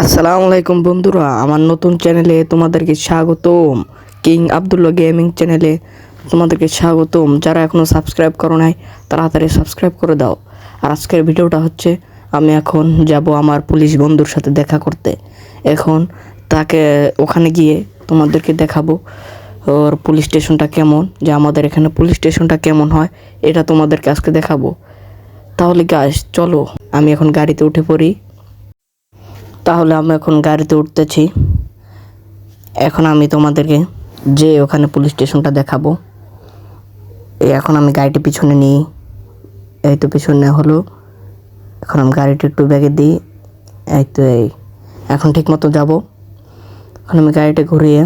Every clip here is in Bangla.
আসসালামু আলাইকুম বন্ধুরা, আমার নতুন চ্যানেলে তোমাদেরকে স্বাগতম। কিং আব্দুল্লাহ গেমিং চ্যানেলে তোমাদেরকে স্বাগতম। যারা এখনও সাবস্ক্রাইব করো নাই তাড়াতাড়ি সাবস্ক্রাইব করে দাও। আর আজকের ভিডিওটা হচ্ছে আমি এখন যাব আমার পুলিশ বন্ধুর সাথে দেখা করতে। এখন তাকে ওখানে গিয়ে তোমাদেরকে দেখাবো ওর পুলিশ স্টেশনটা কেমন, যে আমাদের এখানে পুলিশ স্টেশনটা কেমন হয় এটা তোমাদেরকে আজকে দেখাবো। তাহলে গাইস চলো, আমি এখন গাড়িতে উঠে পড়ি। তাহলে আমি এখন গাড়িতে উঠতেছি। এখন আমি তোমাদেরকে যে ওখানে পুলিশ স্টেশনটা দেখাবো। এখন আমি গাড়িটি পিছনে নিই, এই তো পিছনে হলো। এখন আমি গাড়িটা একটু ব্যাগে দিই, এই তো এখন ঠিক মতো যাবো। এখন আমি গাড়িটা ঘুরিয়ে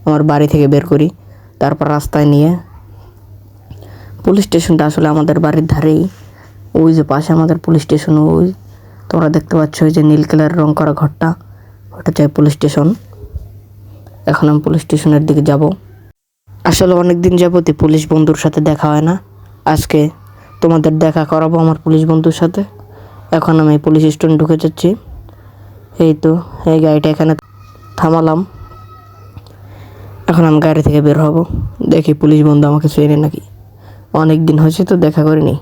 আমার বাড়ি থেকে বের করি, তারপর রাস্তায় নিয়ে পুলিশ স্টেশনটা আসলে আমাদের বাড়ির ধারেই, ওই যে পাশে আমাদের পুলিশ স্টেশন, ওই তোমরা দেখতে পাচ্ছ ওই যে নীল কালারের রং করা ঘরটা, ওটা চাই পুলিশ স্টেশন। এখন আমি পুলিশ স্টেশনের দিকে যাব। আসলে অনেক দিন যাবতই পুলিশ বন্ধুর সাথে দেখা হয় না, আজকে তোমাদের দেখা করাবো আমার পুলিশ বন্ধুর সাথে। এখন আমি পুলিশ স্টেশন ঢুকে যাচ্ছি। এই তো এই গাড়িটা এখানে থামালাম। এখন আমি গাড়ি থেকে বের হব, দেখি পুলিশ বন্ধু আমাকে চেনে নাকি। অনেক দিন হয়েছে তো দেখা করিনি।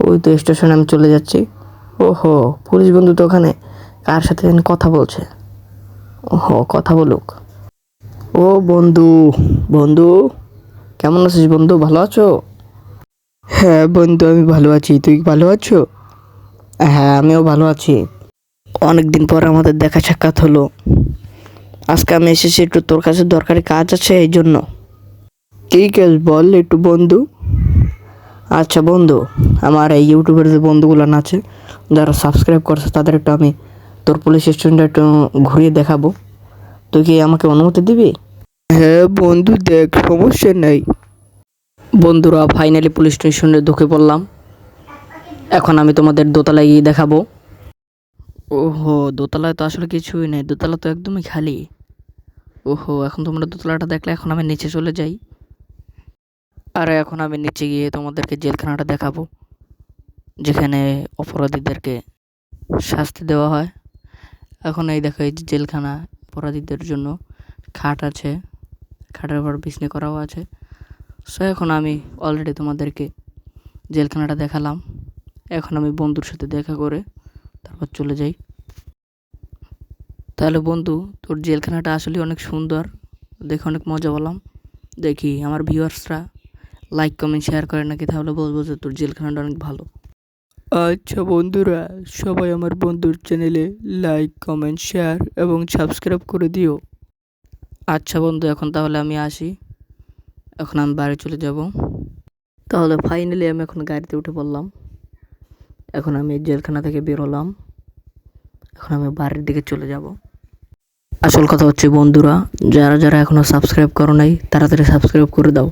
ওই তো স্টেশনে আমি চলে যাচ্ছি। ওহো, পুলিশ বন্ধু তো ওখানে কার সাথে যেন কথা বলছে। ওহো, কথা বলুক। ও বন্ধু, বন্ধু কেমন আছিস বন্ধু, ভালো আছো? হ্যাঁ বন্ধু, আমি ভালো আছি, তুই ভালো আছো? হ্যাঁ, আমিও ভালো আছি। অনেক দিন পর আমাদের দেখা সাক্ষাৎ হলো। আজকে আমি এসেছি একটু তোর কাছে দরকারি কাজ আছে, এই জন্য। কী কাজ বল একটু বন্ধু। আচ্ছা বন্ধু, আমার এই ইউটিউবের যে বন্ধুগুলো আছে যারা সাবস্ক্রাইব করছে তাদের একটু আমি তোর পুলিশ স্টেশনটা একটু ঘুরিয়ে দেখাবো। তুই কি আমাকে অনুমতি দিবি? হ্যাঁ বন্ধু, দেখ, সমস্যা নেই। বন্ধুরা, ফাইনালি পুলিশ স্টেশনে ঢুকে পড়লাম। এখন আমি তোমাদের দোতলায় গিয়ে দেখাবো। ওহো, দোতলায় তো আসলে কিছুই নেই, দোতলা তো একদমই খালি। ওহো, এখন তোমরা দোতলাটা দেখলে, এখন আমি নিচে চলে যাই। আরে এখন আমি নিচে গিয়ে তোমাদেরকে জেলখানাটা দেখাবো, যেখানে অপরাধীদেরকে শাস্তি দেওয়া হয়। এখন এই দেখো, এই যে জেলখানা, অপরাধীদের জন্য খাট আছে, খাটের উপর বিছনি করাও আছে। সো এখন আমি অলরেডি তোমাদেরকে জেলখানাটা দেখালাম। এখন আমি বন্ধুর সাথে দেখা করে তারপর চলে যাই। তাহলে বন্ধু, তোর জেলখানাটা আসলে অনেক সুন্দর, দেখে অনেক মজা পেলাম। দেখি আমার ভিউয়ার্সরা লাইক কমেন্ট শেয়ার করে নাকি, তাহলে বলবো যে তোর জেলখানাটা অনেক ভালো। আচ্ছা বন্ধুরা, সবাই আমার বন্ধুর চ্যানেলে লাইক কমেন্ট শেয়ার এবং সাবস্ক্রাইব করে দিও। আচ্ছা বন্ধু, এখন তাহলে আমি আসি, এখন আমি বাড়ি চলে যাব। তাহলে ফাইনালি আমি এখন গাড়িতে উঠে পড়লাম। এখন আমি জেলখানা থেকে বের হলাম, এখন আমি বাড়ির দিকে চলে যাব। আসল কথা হচ্ছে বন্ধুরা, যারা যারা এখনও সাবস্ক্রাইব করো নাই তাড়াতাড়ি সাবস্ক্রাইব করে দাও।